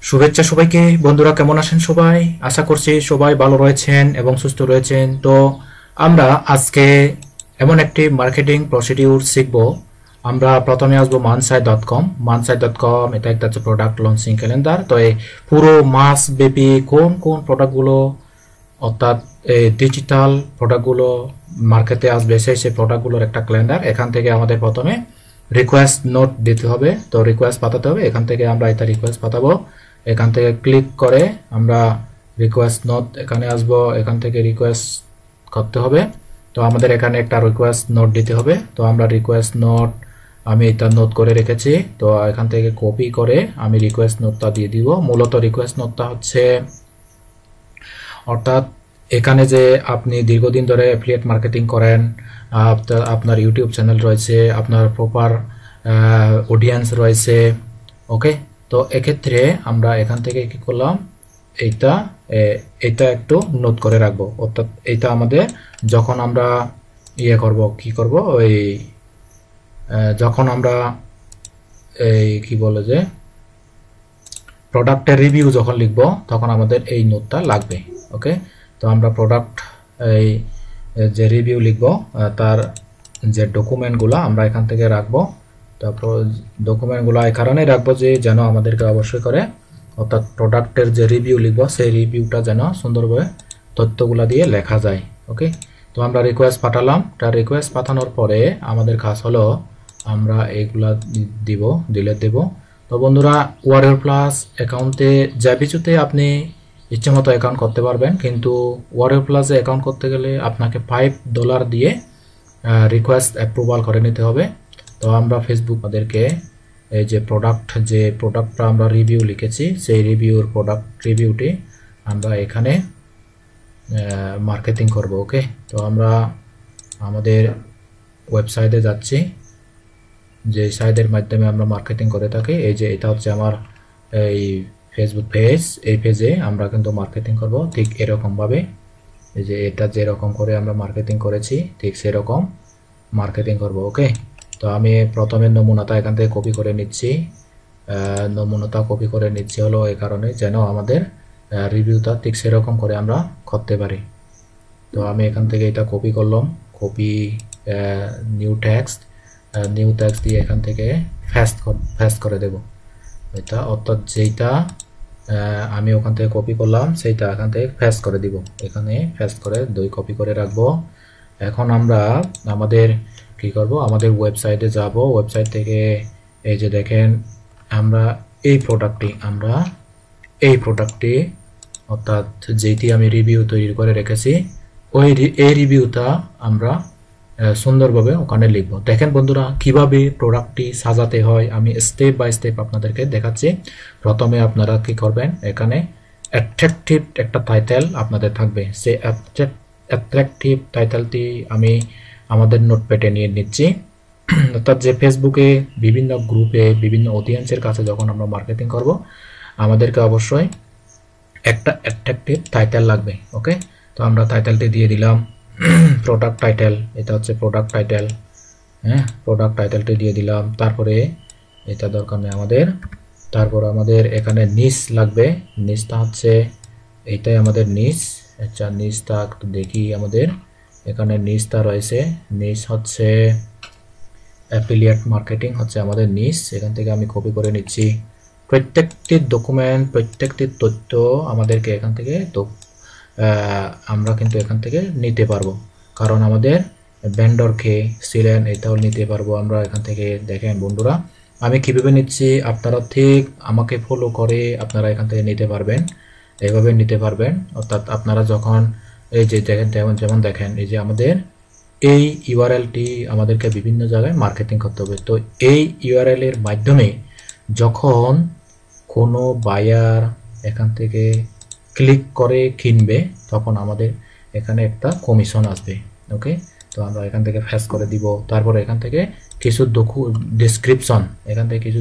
শুভেচ্ছা সবাইকে। বন্ধুরা কেমন আছেন সবাই? আশা করছি সবাই ভালো রয়েছেন এবং সুস্থ রয়েছেন। তো আমরা আজকে এমন একটি মার্কেটিং প্রসিডিউর শিখব। আমরা প্রথমে আসবো mansai.com। mansai.com এটা একটা হচ্ছে প্রোডাক্ট লঞ্চিং ক্যালেন্ডার। তো এই পুরো মাস ব্যাপী কোন কোন প্রোডাক্টগুলো অর্থাৎ ডিজিটাল প্রোডাক্টগুলো মার্কেটে আসবে সেই প্রোডাক্টগুলোর একটা ক্যালেন্ডার। এখান থেকে আমাদের প্রথমে রিকোয়েস্ট নোট দিতে হবে। তো রিকোয়েস্ট পাঠাতে হবে। এখান থেকে আমরা এটা রিকোয়েস্ট পাঠাবো। এখান থেকে ক্লিক করে আমরা রিকোয়েস্ট নোট এখানে আসবো। এখান থেকে রিকোয়েস্ট করতে হবে। তো আমাদের এখানে একটা রিকোয়েস্ট নোট দিতে হবে। তো আমরা রিকোয়েস্ট নোট আমি এটা নোট করে রেখেছি। তো এখান থেকে কপি করে আমি রিকোয়েস্ট নোটটা দিয়ে দিব। মূলত রিকোয়েস্ট নোটটা হচ্ছে অর্থাৎ এখানে যে আপনি দীর্ঘদিন ধরে অ্যাফিলিয়েট মার্কেটিং করেন, আপনার ইউটিউব চ্যানেল রয়েছে, আপনার প্রপার অডিয়েন্স রয়েছে, ওকে। তো এক্ষেত্রে আমরা এখান থেকে কি করলাম, এইটা এটা একটু নোট করে রাখবো। অর্থাৎ এইটা আমাদের যখন আমরা করব কি করব, ওই যখন আমরা এই কি বলে যে প্রোডাক্টের রিভিউ যখন লিখব তখন আমাদের এই নোটটা লাগবে, ওকে। তো আমরা প্রোডাক্ট এই যে রিভিউ লিখব তার যে ডকুমেন্টগুলো আমরা এখান থেকে রাখবো। তারপর ডকুমেন্টগুলো এই কারণেই রাখবো যে যেন আমাদেরকে অবশ্যই করে অর্থাৎ প্রোডাক্টের যে রিভিউ লিখব সেই রিভিউটা যেন সুন্দরভাবে তথ্যগুলো দিয়ে লেখা যায়, ওকে। তো আমরা রিকোয়েস্ট পাঠালাম। তার রিকোয়েস্ট পাঠানোর পরে আমাদের কাজ হলো আমরা এইগুলা দিলে দেব। তো বন্ধুরা, ওয়ারিয়র প্লাস অ্যাকাউন্টে যা কিছুতে আপনি ইচ্ছে মতো অ্যাকাউন্ট করতে পারবেন, কিন্তু ওয়ারিয়র প্লাসে অ্যাকাউন্ট করতে গেলে আপনাকে $5 দিয়ে রিকোয়েস্ট অ্যাপ্রুভাল করে নিতে হবে। তো আমরা ফেসবুক আমাদেরকে এই যে প্রোডাক্টটা আমরা রিভিউ লিখেছি সেই প্রোডাক্ট রিভিউটি আমরা এখানে মার্কেটিং করব, ওকে। তো আমরা আমাদের ওয়েবসাইটে যাচ্ছি, যে সাইটের মাধ্যমে আমরা মার্কেটিং করে থাকি। এই যে এটা হচ্ছে আমার এই ফেসবুক পেজ। এই পেজে আমরা কিন্তু মার্কেটিং করব ঠিক এরকমভাবে। এই যে এটা যেরকম করে আমরা মার্কেটিং করেছি ঠিক সেরকম মার্কেটিং করব, ওকে। তো আমি প্রথমে নমুনাটা এখান থেকে কপি করে নিচ্ছি। নমুনাটা কপি করে নিচ্ছি হলো এই কারণে যেন আমাদের রিভিউটা ঠিক সেরকম করে আমরা করতে পারি। তো আমি এখান থেকে এটা কপি করলাম, কপি নিউ টেক্সট দিয়ে এখান থেকে ফেস্ট করে দেব এটা। অর্থাৎ যেটা আমি ওখান থেকে কপি করলাম সেইটা এখান থেকে ফেস্ট করে দিব। এখানে ফেস্ট করে কপি করে রাখবো। এখন আমরা আমাদের কি করব, আমাদের ওয়েবসাইটে যাব। ওয়েবসাইট থেকে এই যে দেখেন আমরা এই প্রোডাক্টটি অর্থাৎ যেটি আমি রিভিউ তৈরি করে রেখেছি এই রিভিউটা আমরা সুন্দরভাবে ওখানে লিখব। দেখেন বন্ধুরা কিভাবে প্রোডাক্টটি সাজাতে হয় আমি স্টেপ বাই স্টেপ আপনাদেরকে দেখাচ্ছি। প্রথমে আপনারা কি করবেন, এখানে অ্যাট্রাকটিভ একটা টাইটেল আপনাদের থাকবে। সেই অ্যাট্রাকটিভ টাইটেলটি আমি আমাদের নোটপ্যাডে নিয়ে নিচ্ছি। অর্থাৎ যে ফেসবুকে বিভিন্ন গ্রুপে বিভিন্ন অডিয়েন্সের কাছে যখন আমরা মার্কেটিং করব আমাদেরকে অবশ্যই একটা অ্যাট্রাকটিভ টাইটেল লাগবে, ওকে। তো আমরা টাইটেলটি দিয়ে দিলাম প্রোডাক্ট টাইটেল। এটা হচ্ছে প্রোডাক্ট টাইটেল, হ্যাঁ। প্রোডাক্ট টাইটেলটি দিয়ে দিলাম। তারপরে এটা দরকার নেই আমাদের। তারপর আমাদের এখানে নিচ লাগবে। নিচটা হচ্ছে এইটাই আমাদের নিচ। আচ্ছা, নিচটা একটু দেখি। আমাদের এখানে নিচটা রয়েছে। নিচ হচ্ছে অ্যাফিলিয়েট মার্কেটিং হচ্ছে আমাদের নিচ। এখান থেকে আমি কপি করে নিচ্ছি। প্রত্যেকটি ডকুমেন্ট প্রত্যেকটি তথ্য আমাদেরকে এখান থেকে আমরা কিন্তু এখান থেকে নিতে পারবো, কারণ আমাদের ভেন্ডরকে ছিলেন এটাও নিতে পারবো আমরা এখান থেকে। দেখেন বন্ধুরা আমি কিভাবে নিচ্ছি, আপনারা ঠিক আমাকে ফলো করে আপনারা এখান থেকে নিতে পারবেন, এইভাবে নিতে পারবেন। অর্থাৎ আপনারা যখন এই যে দেখেন যেমন দেখেন এই যে আমাদের এই ইউআরএলটি আমাদেরকে বিভিন্ন জায়গায় মার্কেটিং করতে হবে। তো এই ইউআরএল এর মাধ্যমে যখন কোনো বায়ার এখান থেকে ক্লিক করে কিনবে তখন আমাদের এখানে একটা কমিশন আসবে, ওকে। তো আমরা এখান থেকে ফেস করে দিব। তারপর এখান থেকে কিছু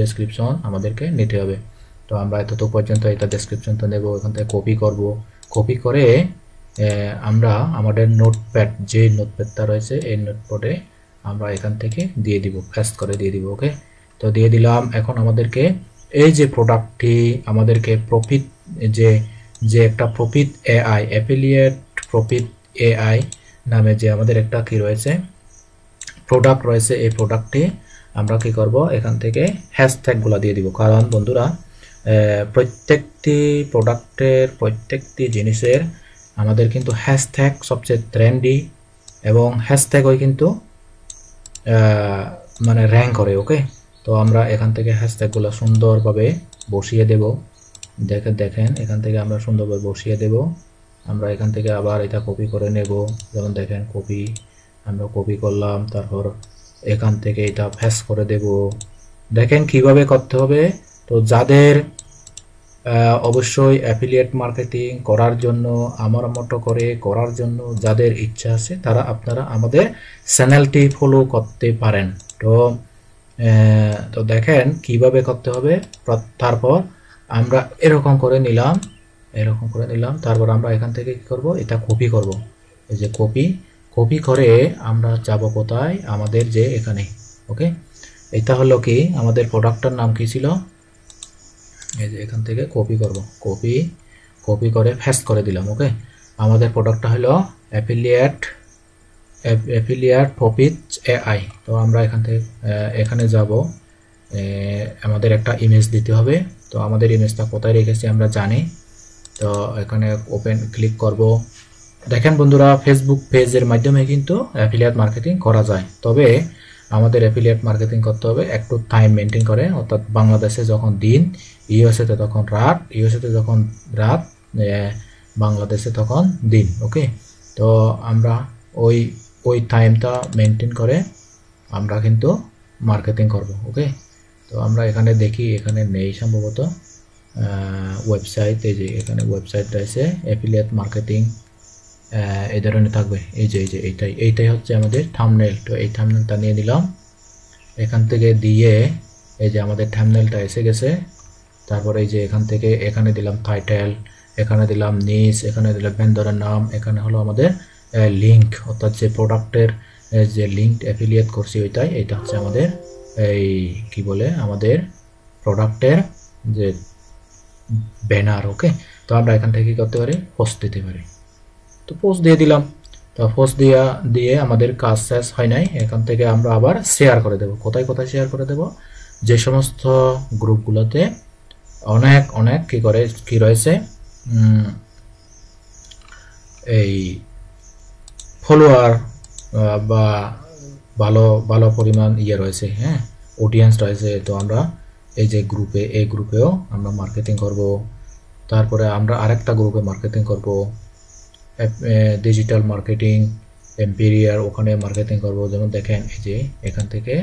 ডেসক্রিপশন আমাদেরকে নিতে হবে। তো আমরা এতটুকু পর্যন্ত এটা ডেসক্রিপশনটা নেব, এখান থেকে কপি করব। কপি করে আমরা আমাদের নোটপ্যাড যে নোটপ্যাডটা রয়েছে এই নোটপ্যাডে আমরা এখান থেকে দিয়ে দিব, ফেস করে দিয়ে দিব, ওকে। তো দিয়ে দিলাম। এখন আমাদেরকে এই যে প্রোডাক্টটি আমাদেরকে প্রফিট যে যে একটা profit AI affiliate profit AI নামে যে আমাদের একটা কি রয়েছে প্রোডাক্ট রয়েছে, এই প্রোডাক্টে আমরা কি করব এখান থেকে হ্যাশট্যাগুলো দিয়ে দিব। কারণ বন্ধুরা প্রত্যেকটি প্রোডাক্টের প্রত্যেকটি জিনিসের আমাদের কিন্তু হ্যাশট্যাগ সবচেয়ে ট্রেন্ডি এবং হ্যাশট্যাগই কিন্তু মানে র্যাঙ্ক করে। ওকে, তো আমরা এখান থেকে হ্যাশট্যাগুলো সুন্দরভাবে বসিয়ে দেব। দেখেন এখান থেকে আমরা সুন্দরভাবে বসিয়ে দেব। আমরা এখান থেকে আবার এটা কপি করে নেব। যেমন দেখেন কপি, আমরা কপি করলাম, তারপর এখান থেকে এটা পেস্ট করে দেব। দেখেন কিভাবে করতে হবে। তো যাদের অবশ্যই অ্যাফিলিয়েট মার্কেটিং করার জন্য আমার মতো করে করার জন্য যাদের ইচ্ছা আছে তারা আপনারা আমাদের চ্যানেলটি ফলো করতে পারেন। তো দেখেন কিভাবে করতে হবে। তারপর আমরা এরকম করে নিলাম, তারপর আমরা এখান থেকে কি করব, এটা কপি করব। এই যে কপি করে আমরা যাব কোথায়, আমাদের যে এখানে। ওকে, এটা হলো কি আমাদের প্রোডাক্টটার নাম কি ছিল, এই যে এখান থেকে কপি করব, কপি করে পেস্ট করে দিলাম। ওকে, আমাদের প্রোডাক্টটা হলো অ্যাফিলিয়েট প্রফিট এআই। তো আমরা এখান থেকে এখানে যাব, আমাদের একটা ইমেজ দিতে হবে। তো আমাদের ইমেজটা কোথায় রেখেছি আমরা জানি। তো এখানে ওপেন ক্লিক করব। দেখেন বন্ধুরা ফেসবুক পেজের মাধ্যমে কিন্তু অ্যাফিলিয়েট মার্কেটিং করা যায়, তবে আমাদের অ্যাফিলিয়েট মার্কেটিং করতে হবে একটু টাইম মেনটেন করে, অর্থাৎ বাংলাদেশে যখন দিন, ইউএসএতে তখন রাত, বাংলাদেশে তখন দিন। ওকে, তো আমরা ওই টাইমটা মেনটেন করে আমরা কিন্তু মার্কেটিং করব। ওকে, তো আমরা এখানে দেখি, এখানে নেই সম্ভবত ওয়েবসাইট। এই যে এখানে ওয়েবসাইট রয়েছে অ্যাফিলিয়েট মার্কেটিং এই ধরনের থাকবে। এই যে এইটাই হচ্ছে আমাদের থাম্বনেল। তো এই থাম্বনেলটা নিয়ে নিলাম এখান থেকে, দিয়ে এই যে আমাদের থাম্বনেলটা এসে গেছে। তারপরে এই যে এখান থেকে এখানে দিলাম টাইটেল, এখানে দিলাম নিচ, এখানে দিলাম ভেন্ডরের নাম, এখানে হলো আমাদের লিঙ্ক, অর্থাৎ যে প্রোডাক্টের যে লিঙ্ক অ্যাফিলিয়েট করছি ওইটাই, এইটা হচ্ছে আমাদের এই কি বলে আমাদের প্রোডাক্টের যে ব্যানার। ওকে, তো আমরা এখান থেকে কি করতে পারি, পোস্ট দিতে পারি। তো পোস্ট দিয়ে দিলাম। তো পোস্ট দিয়ে আমাদের কাজ শেষ হয় নাই। এখান থেকে আমরা আবার শেয়ার করে দেব। কোথায় শেয়ার করে দেব, যে সমস্ত গ্রুপগুলোতে অনেক কি রয়েছে এই ফলোয়ার বা ভালো পরিমাণ রয়েছে, হ্যাঁ, অডিয়েন্স রয়েছে। তো আমরা এই যে এই গ্রুপেও আমরা মার্কেটিং করব। তারপরে আমরা আরেকটা গ্রুপে মার্কেটিং করব, ডিজিটাল মার্কেটিং এম্পিরিয়ার, ওখানে মার্কেটিং করব। যেমন দেখেন এই যে এখান থেকে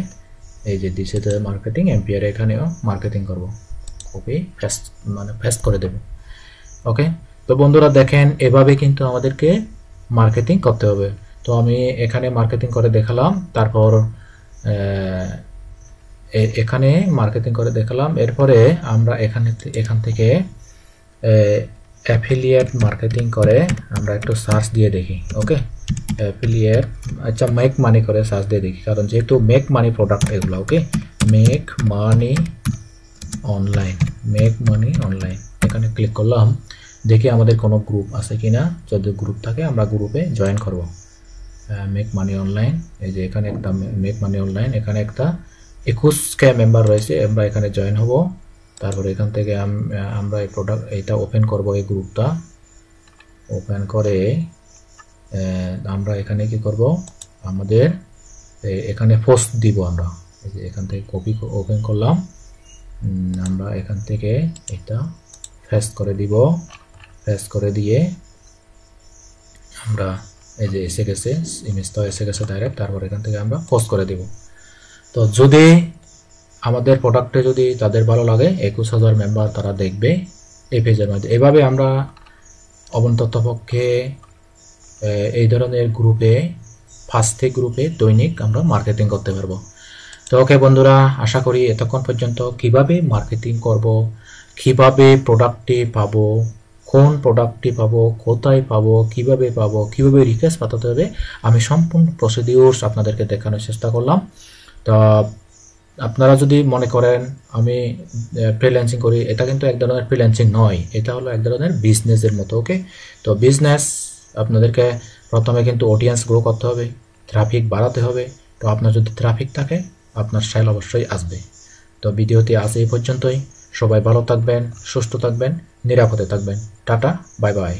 এই যে ডিজিটাল মার্কেটিং এম্পিয়ার, এখানেও মার্কেটিং করব, কপি পেস্ট করে দেব। ওকে, তো বন্ধুরা দেখেন এভাবে কিন্তু আমাদেরকে মার্কেটিং করতে হবে। তো আমি এখানে মার্কেটিং করে দেখালাম, তারপর এখানে মার্কেটিং করে দেখালাম। এরপরে আমরা এখান থেকে অ্যাফিলিয়েট মার্কেটিং করে আমরা একটু সার্চ দিয়ে দেখি। ওকে, অ্যাফিলিয়েট, আচ্ছা মেক মানি করে সার্চ দিয়ে দেখি, কারণ যেহেতু মেক মানি প্রোডাক্ট এগুলো। ওকে, মেক মানি অনলাইন, এখানে ক্লিক করলাম, দেখি আমাদের কোনো গ্রুপ আছে কিনা। যদি গ্রুপ থাকে আমরা গ্রুপে জয়েন করব। মেক মানি অনলাইন, এই যে এখানে একটা মেক মানি অনলাইন, এখানে একটা 21K মেম্বার রয়েছে, আমরা এখানে জয়েন হব। তারপরে এখান থেকে আমরা এই প্রোডাক্ট এইটা ওপেন করব, এই গ্রুপটা ওপেন করে আমরা এখানে কি করব, আমাদের এখানে পোস্ট দিব। আমরা এই যে এখান থেকে কপি ওপেন করলাম, আমরা এখান থেকে এটা পেস্ট করে দিব। পেস্ট করে দিয়ে আমরা এই যে এসে গেছে, ইমেজটা এসে গেছে ডাইরেক্ট। তারপর এখান থেকে আমরা পোস্ট করে দিব। তো যদি আমাদের প্রোডাক্টে যদি তাদের ভালো লাগে, 21,000 মেম্বার তারা দেখবে এই পেজের মধ্যে। এভাবে আমরা অবন্ততপক্ষে এই ধরনের গ্রুপে 5টি গ্রুপে দৈনিক আমরা মার্কেটিং করতে পারবো। তো ওকে বন্ধুরা, আশা করি এতক্ষণ পর্যন্ত কিভাবে মার্কেটিং করব, কিভাবে প্রোডাক্টটি পাবো, কোন প্রোডাক্টটি পাবো, কোথায় পাবো, কিভাবে রিকোয়েস্ট পাঠাতে হবে, আমি সম্পূর্ণ প্রসিডিউরস আপনাদেরকে দেখানোর চেষ্টা করলাম। তো আপনারা যদি মনে করেন আমি ফ্রিল্যান্সিং করি, এটা কিন্তু এক ধরনের ফ্রিল্যান্সিং নয়, এটা হলো এক ধরনের বিজনেসের মতো। ওকে, তো বিজনেস আপনাদেরকে প্রথমে কিন্তু অডিয়েন্স গ্রো করতে হবে, ট্রাফিক বাড়াতে হবে। তো আপনার যদি ট্রাফিক থাকে আপনার সেল অবশ্যই আসবে। তো ভিডিওটি আজ এই পর্যন্তই। সবাই ভালো থাকবেন, সুস্থ থাকবেন, নিরাপদে থাকবেন। Tata, bye bye.